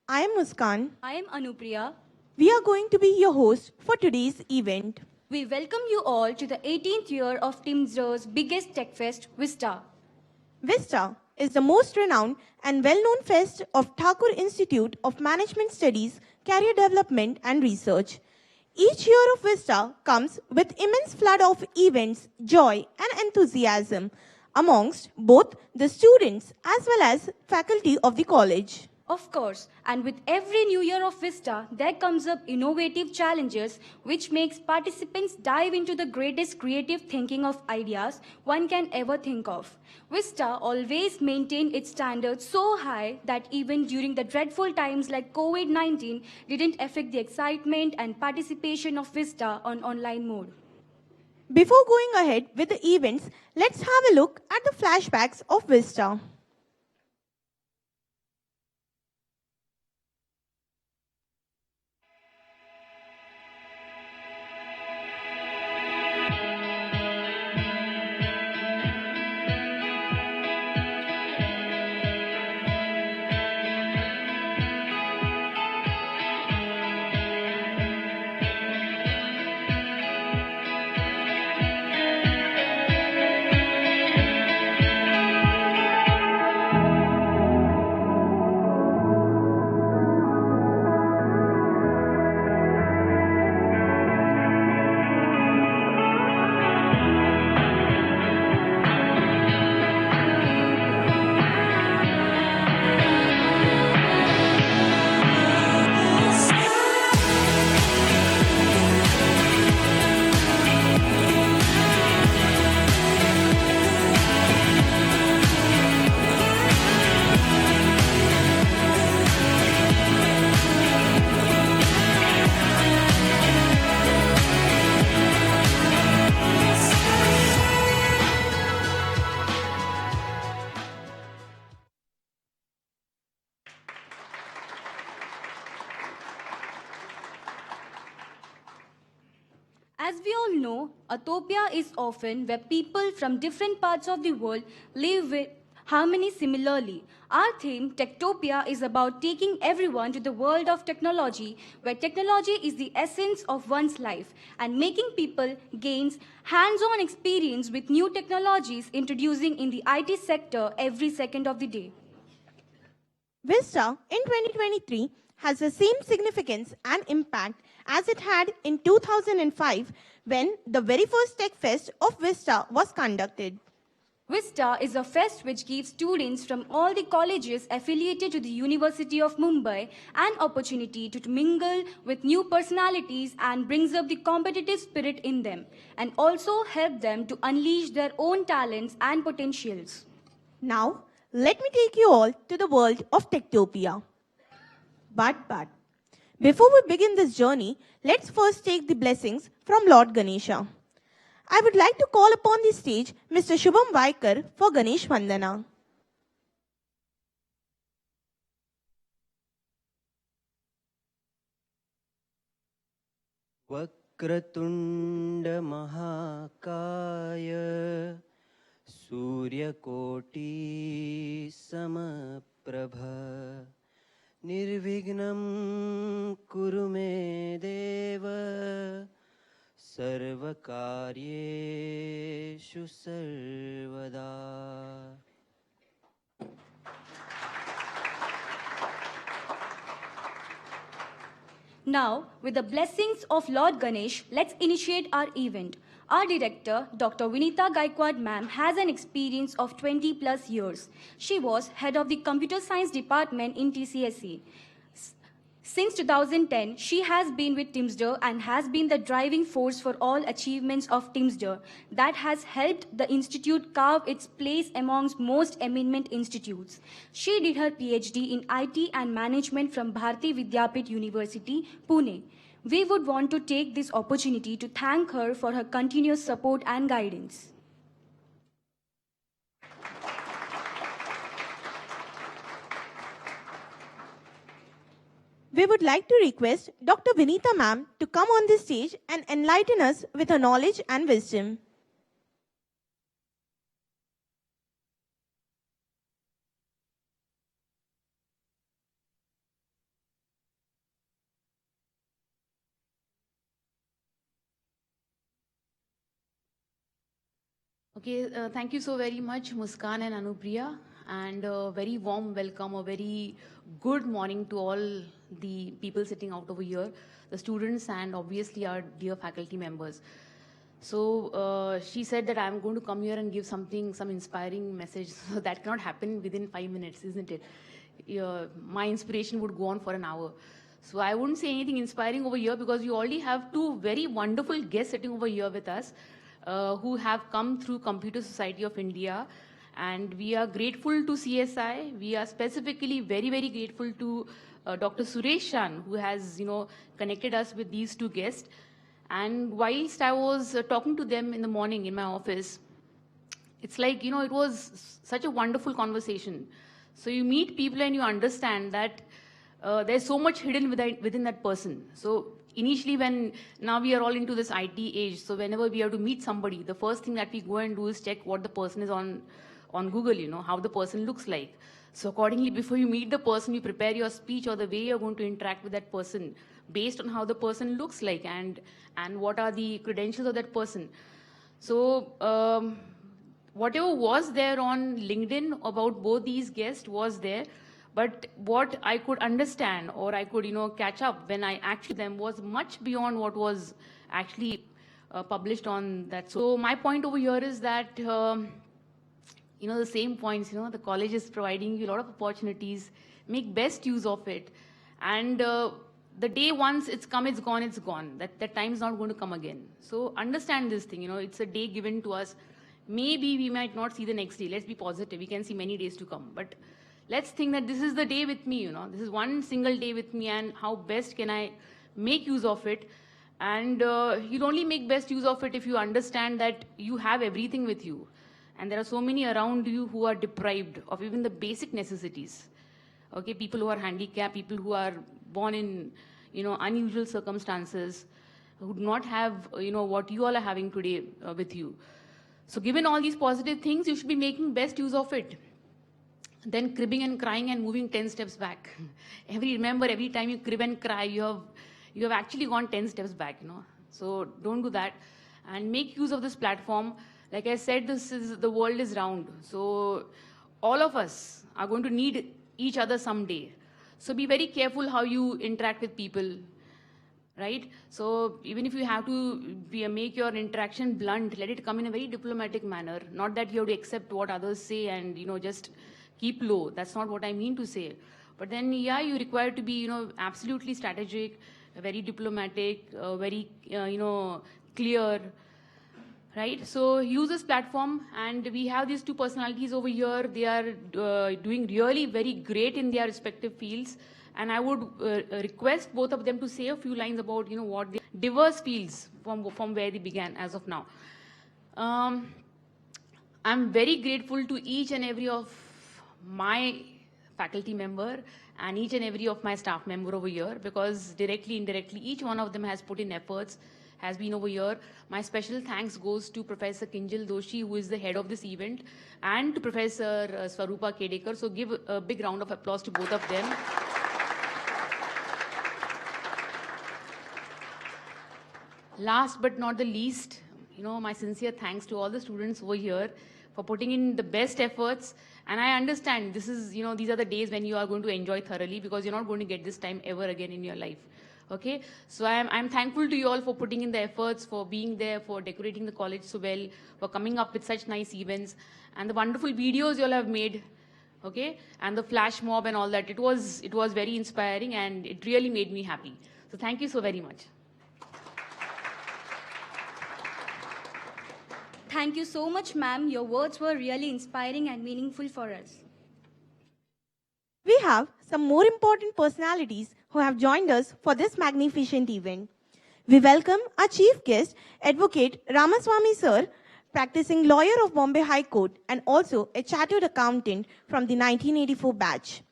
I am Muskan. I am Anupriya. We are going to be your host for today's event. We welcome you all to the 18th year of TIMSR's biggest tech fest, VISTA. VISTA is the most renowned and well-known fest of Thakur Institute of Management Studies, Career Development and Research. Each year of VISTA comes with immense flood of events, joy and enthusiasm amongst both the students as well as faculty of the college. Of course, and with every new year of VISTA, there comes up innovative challenges which makes participants dive into the greatest creative thinking of ideas one can ever think of. VISTA always maintained its standards so high that even during the dreadful times like COVID-19 didn't affect the excitement and participation of VISTA on online mode. Before going ahead with the events, let's have a look at the flashbacks of VISTA. As we all know, utopia is often where people from different parts of the world live with harmony similarly. Our theme, Techtopia, is about taking everyone to the world of technology, where technology is the essence of one's life, and making people gain hands-on experience with new technologies introducing in the IT sector every second of the day. VISTA in 2023 has the same significance and impact as it had in 2005 when the very first Tech Fest of VISTA was conducted. VISTA is a fest which gives students from all the colleges affiliated to the University of Mumbai an opportunity to mingle with new personalities and brings up the competitive spirit in them and also help them to unleash their own talents and potentials. Now, let me take you all to the world of Techtopia. But, before we begin this journey, let's first take the blessings from Lord Ganesha. I would like to call upon the stage Mr. Shubham Vaikar for Ganesh Vandana. वक्रतुण्ड महाकाय सूर्यकोटि समप्रभ निर्विघ्नं कुरु मे देव सर्वकार्येषु सर्वदा. Now, with the blessings of Lord Ganesh, let's initiate our event. Our director, Dr. Vinita Gaikwad ma'am, has an experience of 20 plus years. She was head of the computer science department in TCSE. Since 2010, she has been with TIMSR and has been the driving force for all achievements of TIMSR that has helped the institute carve its place amongst most eminent institutes. She did her PhD in IT and management from Bharati Vidyapit University, Pune. We would want to take this opportunity to thank her for her continuous support and guidance. We would like to request Dr. Vinita ma'am to come on the stage and enlighten us with her knowledge and wisdom. Okay, thank you so very much, Muskan and Anupriya, and a very warm welcome, a very good morning to all the people sitting out over here, the students, and obviously our dear faculty members. So she said that I'm going to come here and give something, some inspiring message. So that cannot happen within 5 minutes, isn't it? My inspiration would go on for an hour. So I wouldn't say anything inspiring over here because you already have two very wonderful guests sitting over here with us who have come through Computer Society of India. And we are grateful to CSI. We are specifically very, very grateful to Dr. Suresh Shan, who has, connected us with these two guests. And whilst I was talking to them in the morning in my office, it's like, it was such a wonderful conversation. So you meet people and you understand that there's so much hidden within that person. So initially now we are all into this IT age, so whenever we have to meet somebody, the first thing that we go and do is check what the person is on Google, how the person looks like. So accordingly, before you meet the person, you prepare your speech or the way you're going to interact with that person based on how the person looks like and what are the credentials of that person. So whatever was there on LinkedIn about both these guests was there, but what I could understand or I could, catch up when I actually them was much beyond what was actually published on that. So my point over here is that, the same points, the college is providing you a lot of opportunities, make best use of it. And the day once it's come, it's gone, it's gone. That time is not going to come again. So understand this thing, it's a day given to us. Maybe we might not see the next day. Let's be positive. We can see many days to come. But let's think that this is the day with me, This is one single day with me and how best can I make use of it. And you'll only make best use of it if you understand that you have everything with you. And there are so many around you who are deprived of even the basic necessities. Okay, people who are handicapped, people who are born in, unusual circumstances, who do not have, what you all are having today with you. So given all these positive things, you should be making best use of it. Then cribbing and crying and moving 10 steps back. Remember, every time you crib and cry, you have actually gone 10 steps back, So don't do that. And make use of this platform. Like I said, the world is round. So all of us are going to need each other someday. So be very careful how you interact with people, right? So even if you have to make your interaction blunt, let it come in a very diplomatic manner. Not that you have to accept what others say and, just keep low. That's not what I mean to say. But then, yeah, you require to be, absolutely strategic, very diplomatic, very, clear, right? So use this platform, and we have these two personalities over here. They are doing really very great in their respective fields. And I would request both of them to say a few lines about, what they diverse fields from where they began as of now. I'm very grateful to each and every of my faculty member and each and every of my staff member over here, because directly, indirectly, each one of them has put in efforts, has been over here. My special thanks goes to Professor Kinjal Doshi, who is the head of this event, and to Professor Swarupa Kedekar. So give a big round of applause to both of them. Last but not the least, my sincere thanks to all the students over here for putting in the best efforts. And I understand this is, these are the days when you are going to enjoy thoroughly, because you're not going to get this time ever again in your life. Okay, so I'm thankful to you all for putting in the efforts, for being there, for decorating the college so well, for coming up with such nice events, and the wonderful videos you all have made. Okay, and the flash mob and all that. It was very inspiring, and it really made me happy. So thank you so very much. Thank you so much, ma'am. Your words were really inspiring and meaningful for us. We have some more important personalities who have joined us for this magnificent event. We welcome our chief guest, Advocate Ramaswamy Sir, practicing lawyer of Bombay High Court and also a chartered accountant from the 1984 batch.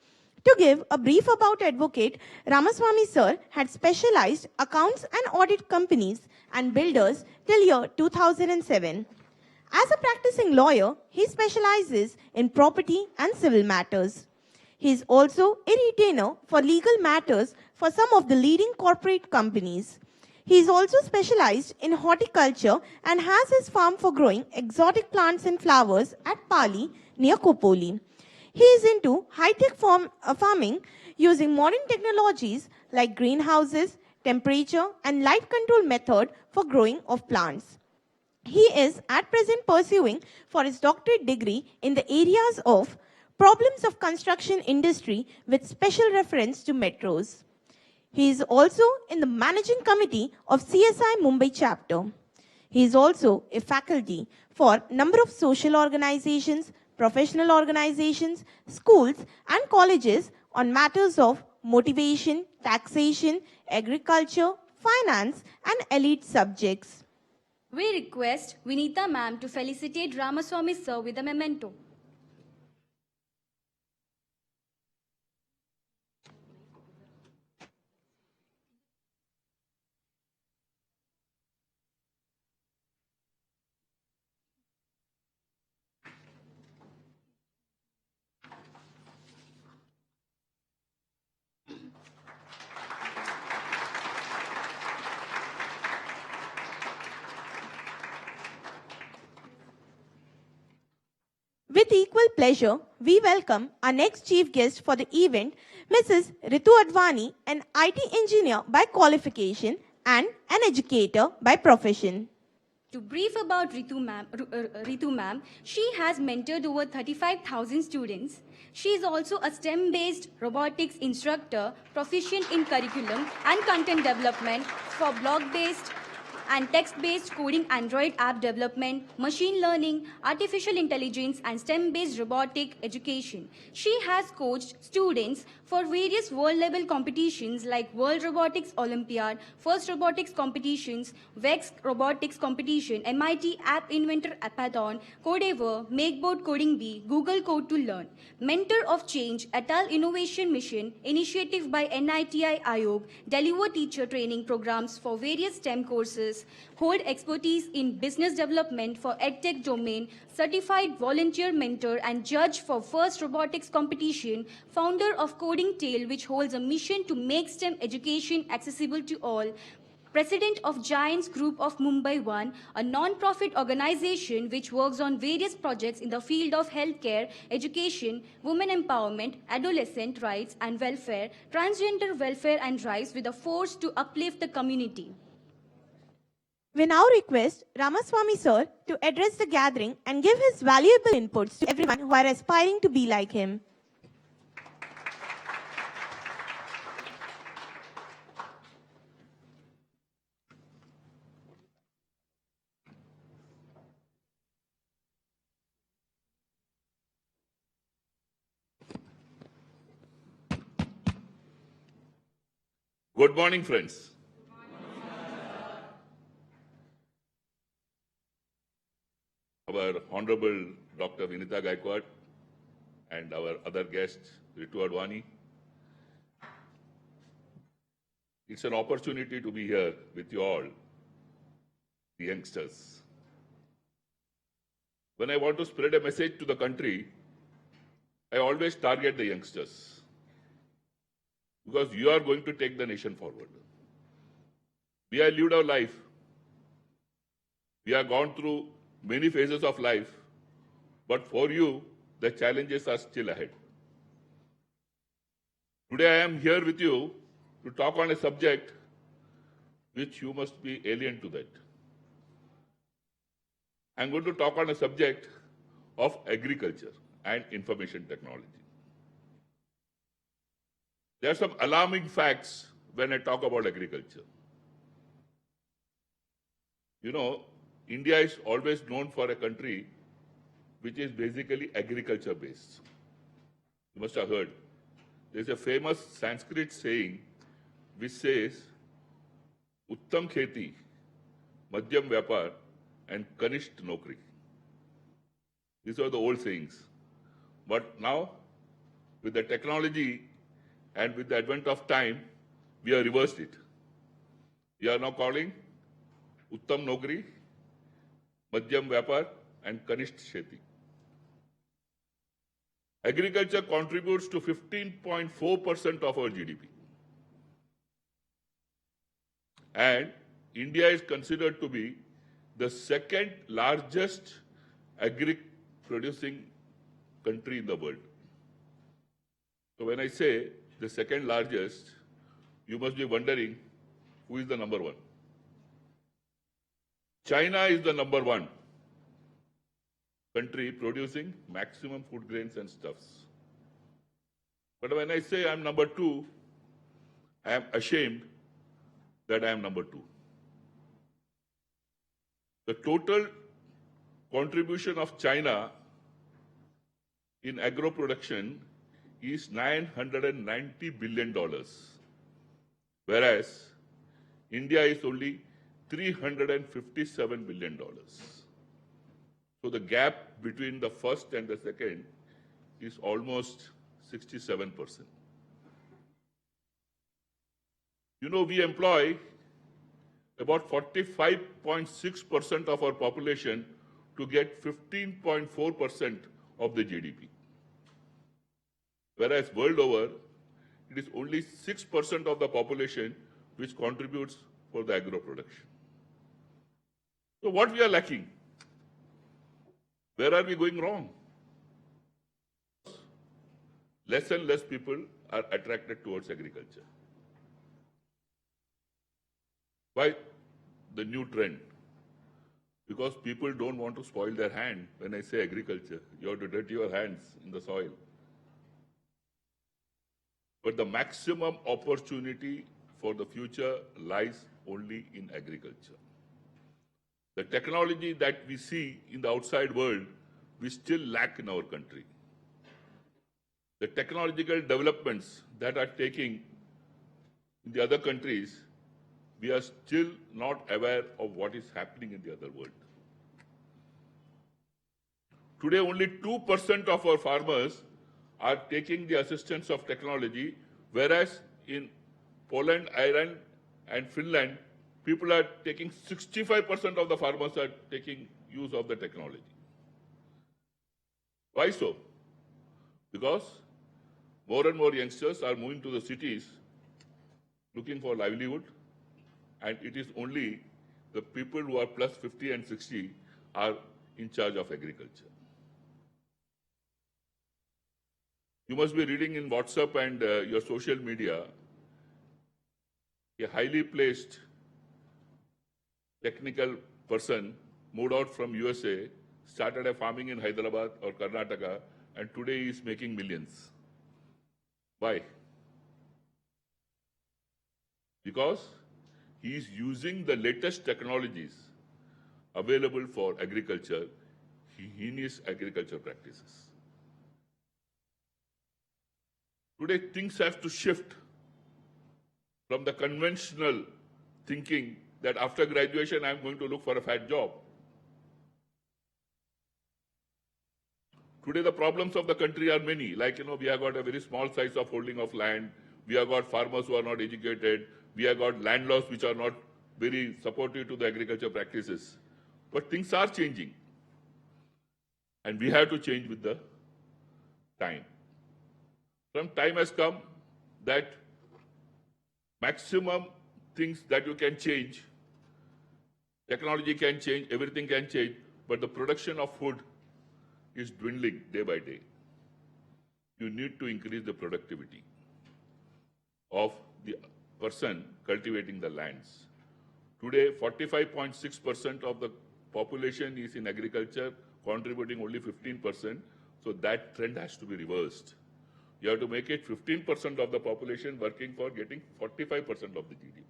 To give a brief about Advocate, Ramaswamy Sir had specialized accounts and audit companies and builders till year 2007. As a practicing lawyer, he specializes in property and civil matters. He is also a retainer for legal matters for some of the leading corporate companies. He is also specialized in horticulture and has his farm for growing exotic plants and flowers at Pali near Kopoli. He is into high-tech farming using modern technologies like greenhouses, temperature and light control method for growing of plants. He is at present pursuing for his doctorate degree in the areas of problems of construction industry with special reference to metros. He is also in the managing committee of CSI Mumbai chapter. He is also a faculty for number of social organizations, professional organizations, schools and colleges on matters of motivation, taxation, agriculture, finance and elite subjects. We request Vinita ma'am to felicitate Ramaswamy sir with a memento. With equal pleasure, we welcome our next chief guest for the event, Mrs. Ritu Advani, an IT engineer by qualification and an educator by profession. To brief about Ritu ma'am, she has mentored over 35,000 students. She is also a STEM-based robotics instructor, proficient in curriculum and content development for blog-based and text-based coding, Android app development, machine learning, artificial intelligence, and STEM-based robotic education. She has coached students for various world-level competitions like World Robotics Olympiad, First Robotics Competitions, VEX Robotics Competition, MIT App Inventor Appathon, Codever, Makeboard Coding Bee, Google Code to Learn. Mentor of Change, Atal Innovation Mission, initiative by NITI Ayog, deliver teacher training programs for various STEM courses, hold expertise in business development for EdTech domain, certified volunteer mentor and judge for First Robotics Competition, founder of Coding Tale, which holds a mission to make STEM education accessible to all, President of Giants Group of Mumbai 1, a non-profit organization which works on various projects in the field of healthcare, education, women empowerment, adolescent rights and welfare, transgender welfare and rights with a force to uplift the community. We now request Ramaswamy sir to address the gathering and give his valuable inputs to everyone who are aspiring to be like him. Good morning, friends. Our Honorable Dr. Vinita Gaikwad and our other guest, Ritu Advani. It's an opportunity to be here with you all, the youngsters. When I want to spread a message to the country, I always target the youngsters because you are going to take the nation forward. We have lived our life. We have gone through many phases of life, but for you, the challenges are still ahead. Today I am here with you to talk on a subject which you must be alien to that. I'm going to talk on a subject of agriculture and information technology. There are some alarming facts when I talk about agriculture. You know, India is always known for a country which is basically agriculture based. You must have heard. There's a famous Sanskrit saying which says, Uttam Kheti, Madhyam Vyapar, and Kanisht Nokri. These are the old sayings. But now, with the technology and with the advent of time, we have reversed it. We are now calling Uttam Nokri, Madhyam Vyapar, and Kanisht Sheti. Agriculture contributes to 15.4% of our GDP. And India is considered to be the second largest agri-producing country in the world. So when I say the second largest, you must be wondering who is the number one. China is the number one country producing maximum food grains and stuffs. But when I say I'm number two, I am ashamed that I am number two. The total contribution of China in agro production is $990 billion, whereas India is only $357 billion. So the gap between the first and the second is almost 67%. You know, we employ about 45.6% of our population to get 15.4% of the GDP. Whereas world over, it is only 6% of the population which contributes for the agro production. So what we are lacking? Where are we going wrong? Less and less people are attracted towards agriculture. Why the new trend? Because people don't want to spoil their hand. When I say agriculture, you have to dirty your hands in the soil. But the maximum opportunity for the future lies only in agriculture. The technology that we see in the outside world, we still lack in our country. The technological developments that are taking in the other countries, we are still not aware of what is happening in the other world. Today, only 2% of our farmers are taking the assistance of technology, whereas in Poland, Ireland, and Finland, people are taking 65% of the farmers are taking use of the technology. Why so? Because more and more youngsters are moving to the cities looking for livelihood, and it is only the people who are plus 50 and 60 are in charge of agriculture. You must be reading in WhatsApp and your social media, a highly placed technical person moved out from USA, started a farming in Hyderabad or Karnataka, and today he is making millions. Why? Because he is using the latest technologies available for agriculture, heinous agriculture practices. Today, things have to shift from the conventional thinking that after graduation, I'm going to look for a fat job. Today, the problems of the country are many. Like, we have got a very small size of holding of land. We have got farmers who are not educated. We have got land laws which are not very supportive to the agriculture practices. But things are changing. And we have to change with the time. Some time has come that maximum things that you can change, technology can change, everything can change, but the production of food is dwindling day by day. You need to increase the productivity of the person cultivating the lands. Today, 45.6% of the population is in agriculture, contributing only 15%, so that trend has to be reversed. You have to make it 15% of the population working for getting 45% of the GDP.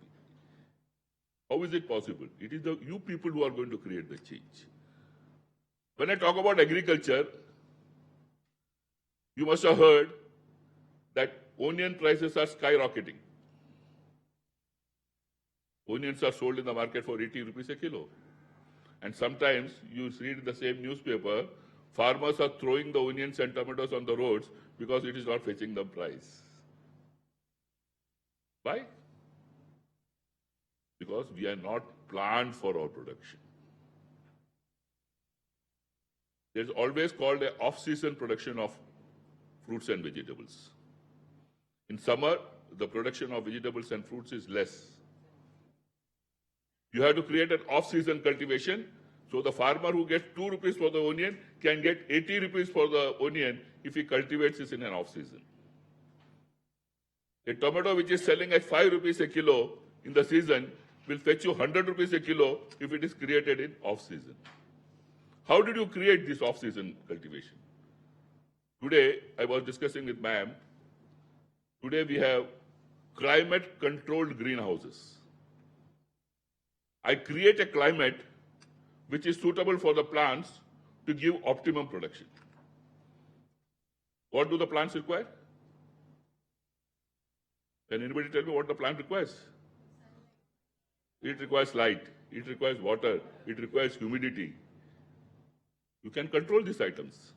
How is it possible? It is you people who are going to create the change. When I talk about agriculture, you must have heard that onion prices are skyrocketing. Onions are sold in the market for 80 rupees a kilo. And sometimes you read in the same newspaper, farmers are throwing the onions and tomatoes on the roads because it is not fetching the price. Why? Because we are not planned for our production. There's always called an off-season production of fruits and vegetables. In summer, the production of vegetables and fruits is less. You have to create an off-season cultivation, so the farmer who gets 2 rupees for the onion can get 80 rupees for the onion if he cultivates this in an off-season. A tomato which is selling at 5 rupees a kilo in the season will fetch you 100 rupees a kilo if it is created in off-season. How did you create this off-season cultivation? Today, I was discussing with ma'am, today we have climate-controlled greenhouses. I create a climate which is suitable for the plants to give optimum production. What do the plants require? Can anybody tell me what the plant requires? It requires light, it requires water, it requires humidity. You can control these items.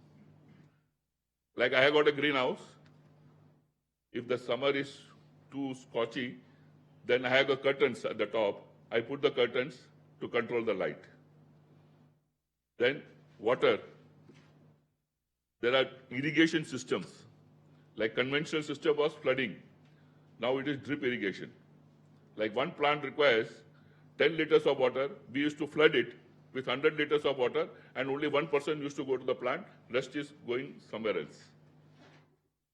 Like I have got a greenhouse. If the summer is too scorchy, then I have the curtains at the top. I put the curtains to control the light. Then water. There are irrigation systems. Like conventional system was flooding. Now it is drip irrigation. Like one plant requires 10 liters of water. We used to flood it with 100 liters of water, and only one person used to go to the plant. Rest is going somewhere else.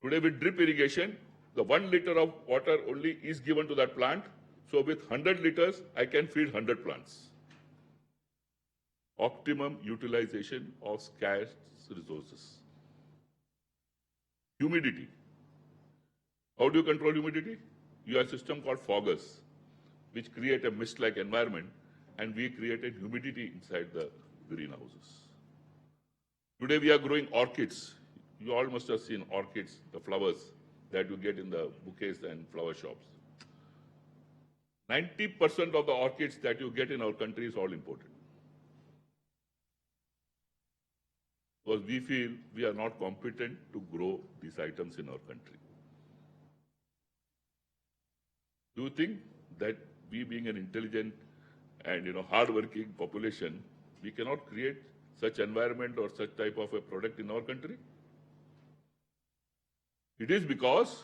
Today with drip irrigation, the 1 liter of water only is given to that plant. So with 100 liters, I can feed 100 plants. Optimum utilization of scarce resources. Humidity. How do you control humidity? You have a system called foggers, which create a mist-like environment, and we created humidity inside the greenhouses. Today we are growing orchids. You all must have seen orchids, the flowers that you get in the bouquets and flower shops. 90% of the orchids that you get in our country is all imported. Because we feel we are not competent to grow these items in our country. Do you think that we, being an intelligent and hard-working population, we cannot create such environment or such type of a product in our country? It is because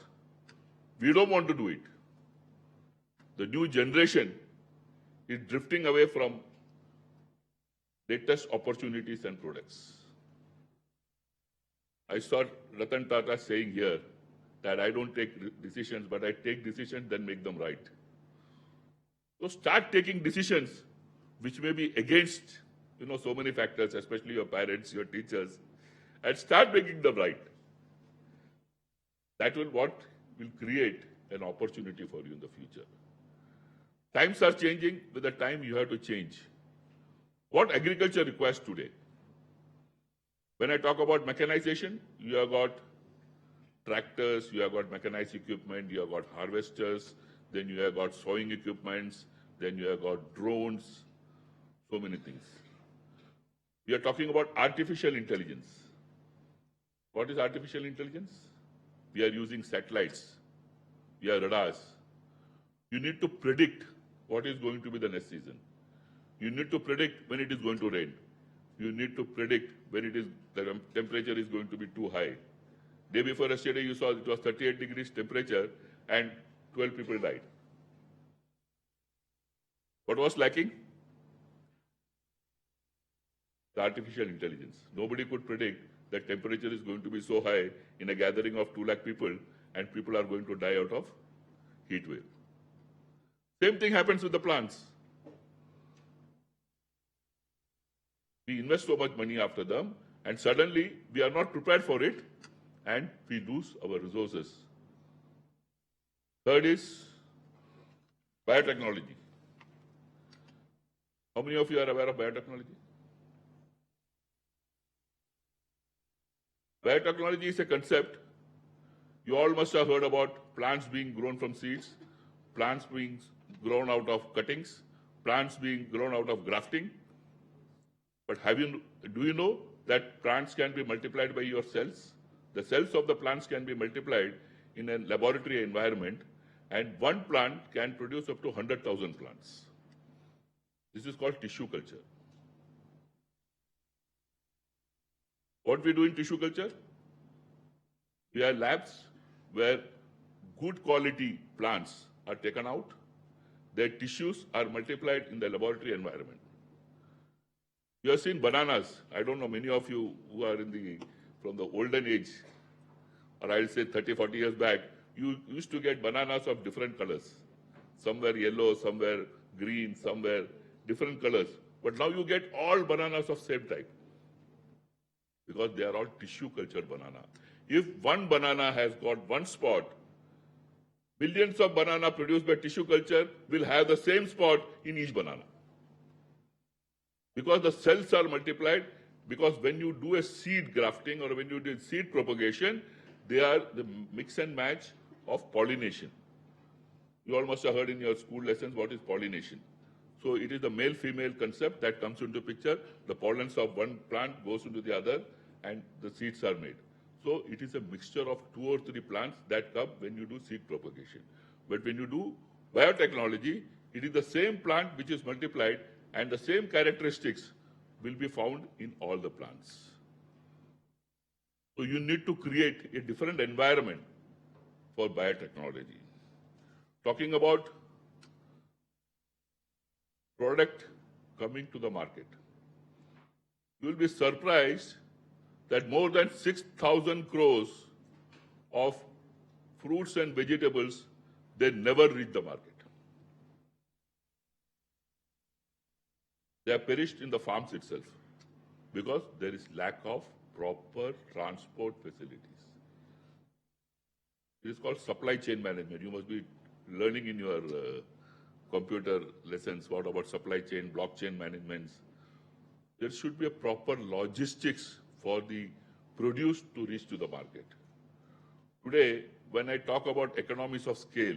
we don't want to do it. The new generation is drifting away from latest opportunities and products. I saw Ratan Tata saying here that I don't take decisions, but I take decisions, then make them right. So start taking decisions which may be against, so many factors, especially your parents, your teachers, and start making them right. That will create an opportunity for you in the future. Times are changing. With the time, you have to change. What agriculture requires today? When I talk about mechanization, you have got tractors, you have got mechanized equipment, you have got harvesters, then you have got sowing equipments, then you have got drones, so many things. We are talking about artificial intelligence. What is artificial intelligence? We are using satellites. We are radars. You need to predict what is going to be the next season. You need to predict when it is going to rain. You need to predict when the temperature is going to be too high. Day before yesterday, you saw it was 38 degrees temperature and 12 people died. What was lacking? The artificial intelligence. Nobody could predict that temperature is going to be so high in a gathering of 2 lakh people and people are going to die out of heat wave. Same thing happens with the plants. We invest so much money after them and suddenly we are not prepared for it and we lose our resources. Third is biotechnology. How many of you are aware of biotechnology? Biotechnology is a concept. You all must have heard about plants being grown from seeds, plants being grown out of cuttings, plants being grown out of grafting. But do you know that plants can be multiplied by your cells? The cells of the plants can be multiplied in a laboratory environment, and one plant can produce up to 100,000 plants. This is called tissue culture. What we do in tissue culture? We have labs where good quality plants are taken out their tissues are multiplied in the laboratory environment. You have seen bananas. I don't know, many of you who are from the olden age, or I'll say 30, 40 years back, you used to get bananas of different colors. Some were yellow, some were green, some were different colors. But now you get all bananas of same type, because they are all tissue cultured banana. If one banana has got one spot, billions of banana produced by tissue culture will have the same spot in each banana. Because the cells are multiplied, because when you do a seed grafting or when you do seed propagation, they are the mix and match of pollination. You all must have heard in your school lessons what is pollination. So it is the male-female concept that comes into picture. The pollens of one plant goes into the other and the seeds are made. So it is a mixture of 2 or 3 plants that come when you do seed propagation. But when you do biotechnology, it is the same plant which is multiplied and the same characteristics will be found in all the plants. So you need to create a different environment for biotechnology. Talking about product coming to the market, you will be surprised that more than 6,000 crores of fruits and vegetables, they never reach the market. They are perished in the farms itself because there is lack of proper transport facilities. It is called supply chain management. You must be learning in your computer lessons what about supply chain, blockchain management. There should be a proper logistics for the produce to reach to the market. Today, when I talk about economies of scale,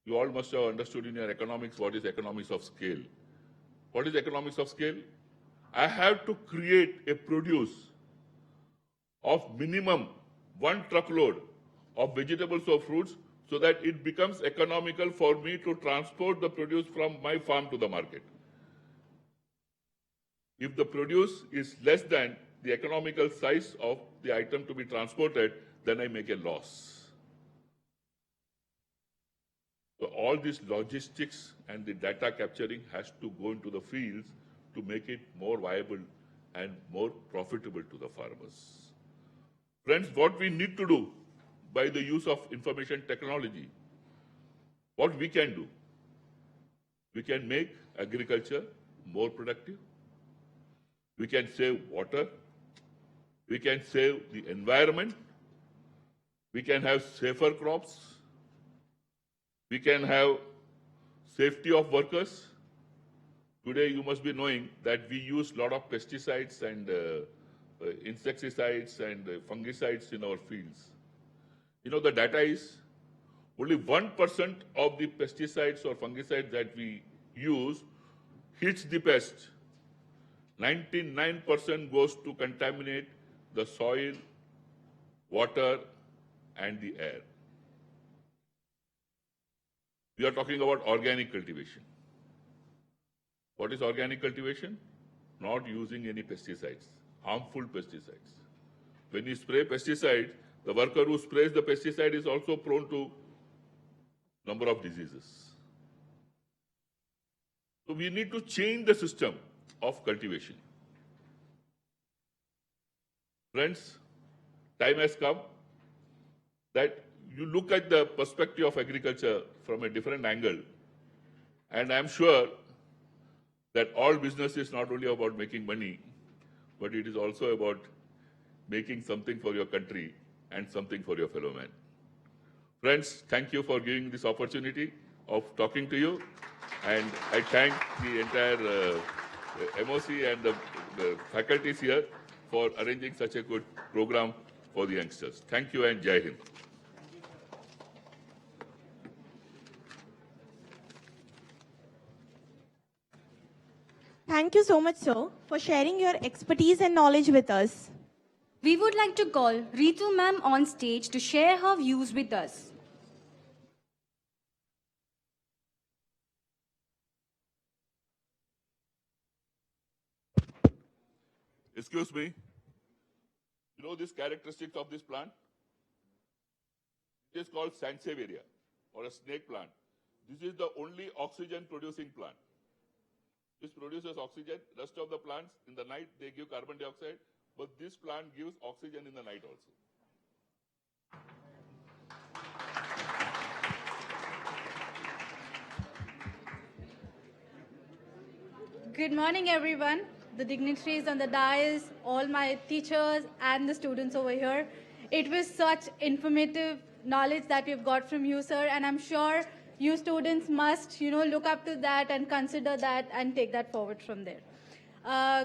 you all must have understood in your economics what is economies of scale. What is economics of scale? I have to create a produce of minimum 1 truckload of vegetables or fruits so that it becomes economical for me to transport the produce from my farm to the market. If the produce is less than the economical size of the item to be transported, then I make a loss. So all this logistics and the data capturing has to go into the fields to make it more viable and more profitable to the farmers. Friends, what we need to do by the use of information technology, what we can do, we can make agriculture more productive, we can save water, we can save the environment, we can have safer crops, we can have safety of workers. Today you must be knowing that we use a lot of pesticides and insecticides and fungicides in our fields. You know, the data is only 1% of the pesticides or fungicides that we use hits the pest. 99% goes to contaminate the soil, water, and the air. We are talking about organic cultivation. What is organic cultivation? Not using any pesticides, harmful pesticides. When you spray pesticides, the worker who sprays the pesticide is also prone to number of diseases. So we need to change the system of cultivation. Friends, time has come that you look at the perspective of agriculture from a different angle. And I'm sure that all business is not only about making money, but it is also about making something for your country and something for your fellow man. Friends, thank you for giving this opportunity of talking to you. And I thank the entire MOC and the faculties here for arranging such a good program for the youngsters. Thank you and Jai Hind. Thank you so much, sir, for sharing your expertise and knowledge with us. We would like to call Ritu ma'am on stage to share her views with us. Excuse me. You know this characteristic of this plant? It is called sansevieria or a snake plant. This is the only oxygen producing plant. This produces oxygen. Rest of the plants in the night they give carbon dioxide, but this plant gives oxygen in the night also. Good morning, everyone. The dignitaries on the dais, all my teachers, and the students over here. It was such informative knowledge that we've got from you, sir, and I'm sure you students must, look up to that and consider that and take that forward from there.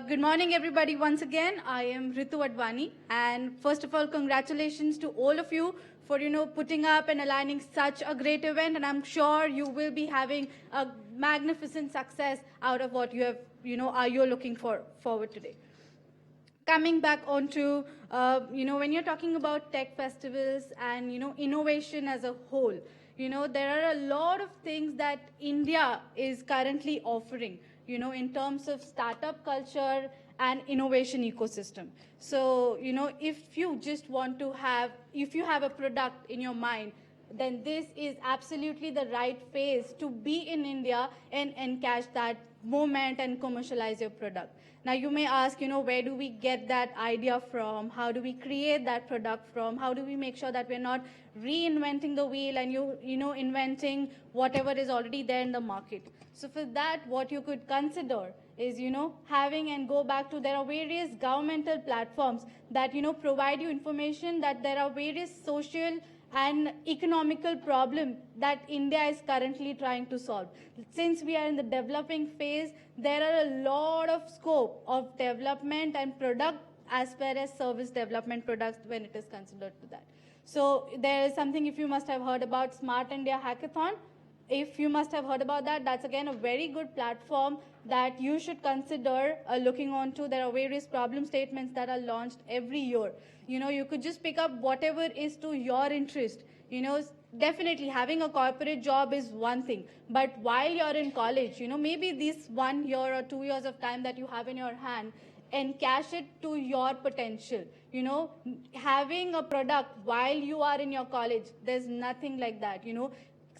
Good morning, everybody. Once again, I am Ritu Advani, and first of all, congratulations to all of you for putting up and aligning such a great event, and I'm sure you will be having a magnificent success out of what you have you're looking forward today. Coming back onto when you're talking about tech festivals and innovation as a whole, there are a lot of things that India is currently offering in terms of startup culture and innovation ecosystem. So, if you just want to if you have a product in your mind, then this is absolutely the right phase to be in India and catch that moment and commercialize your product. Now, you may ask, where do we get that idea from? How do we create that product from? How do we make sure that we're not reinventing the wheel and inventing whatever is already there in the market? So for that, what you could consider is, having and go back to, there are various governmental platforms that, provide you information that there are various social and economical problem that India is currently trying to solve. Since we are in the developing phase, there are a lot of scope of development and product as far as service development products when it is considered to that. So there is something, if you must have heard about Smart India Hackathon. If you must have heard about that, that's again a very good platform that you should consider looking onto. There are various problem statements that are launched every year. You could just pick up whatever is to your interest. Definitely having a corporate job is one thing, but while you're in college, maybe this 1 year or 2 years of time that you have in your hand, and cash it to your potential. Having a product while you are in your college, there's nothing like that.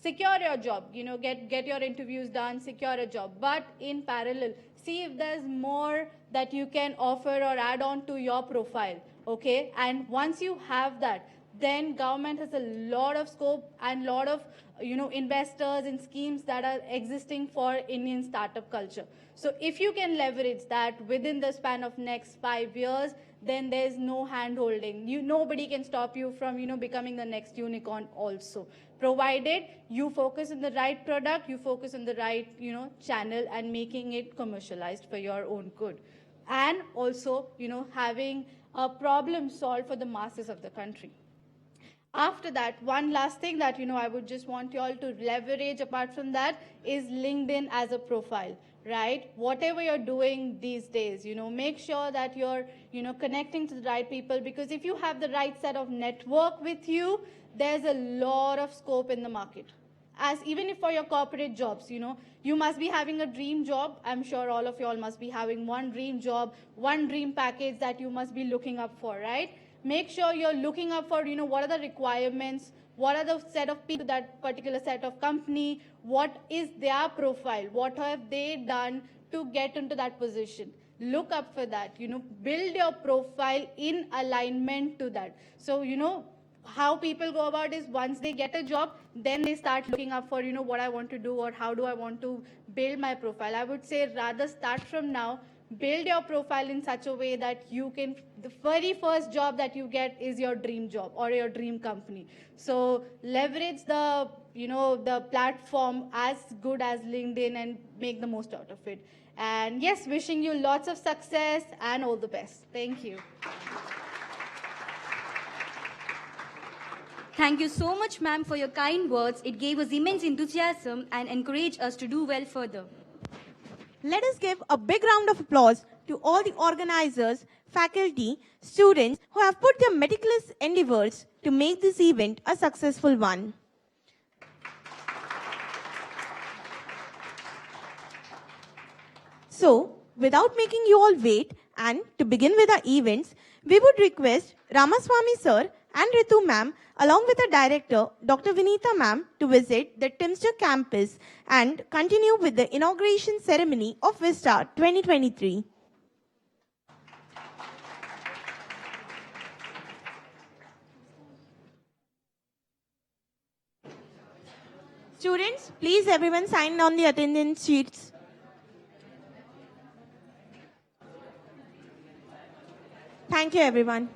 Secure your job, get your interviews done, secure a job. But in parallel, see if there's more that you can offer or add on to your profile, okay? And once you have that, then government has a lot of scope and lot of, investors and schemes that are existing for Indian startup culture. So if you can leverage that within the span of next 5 years, then there's no hand holding. Nobody can stop you from, becoming the next unicorn also. Provided you focus on the right product, you focus on the right, channel and making it commercialized for your own good. And also, having a problem solved for the masses of the country. After that, one last thing that, I would just want you all to leverage apart from that is LinkedIn as a profile, right? Whatever you're doing these days, make sure that you're, connecting to the right people, because if you have the right set of network with you, there's a lot of scope in the market. As even if for your corporate jobs, you must be having a dream job. I'm sure all of you all must be having one dream job, one dream package that you must be looking up for, right? Make sure you're looking up for, what are the requirements, what are the set of people, that particular set of company, what is their profile, what have they done to get into that position. Look up for that, build your profile in alignment to that. So, how people go about is once they get a job, then they start looking up for, what I want to do or how do I want to build my profile. I would say rather start from now, build your profile in such a way that you can, the very first job that you get is your dream job or your dream company. So leverage the, the platform as good as LinkedIn and make the most out of it. And yes, wishing you lots of success and all the best. Thank you. Thank you so much, ma'am, for your kind words. It gave us immense enthusiasm and encouraged us to do well further. Let us give a big round of applause to all the organizers, faculty, students who have put their meticulous endeavors to make this event a successful one. So, without making you all wait and to begin with our events, we would request Ramaswamy sir and Ritu ma'am, along with the director, Dr. Vinita ma'am, to visit the Timster campus and continue with the inauguration ceremony of VISTA 2023. Students, please everyone sign on the attendance sheets. Thank you everyone.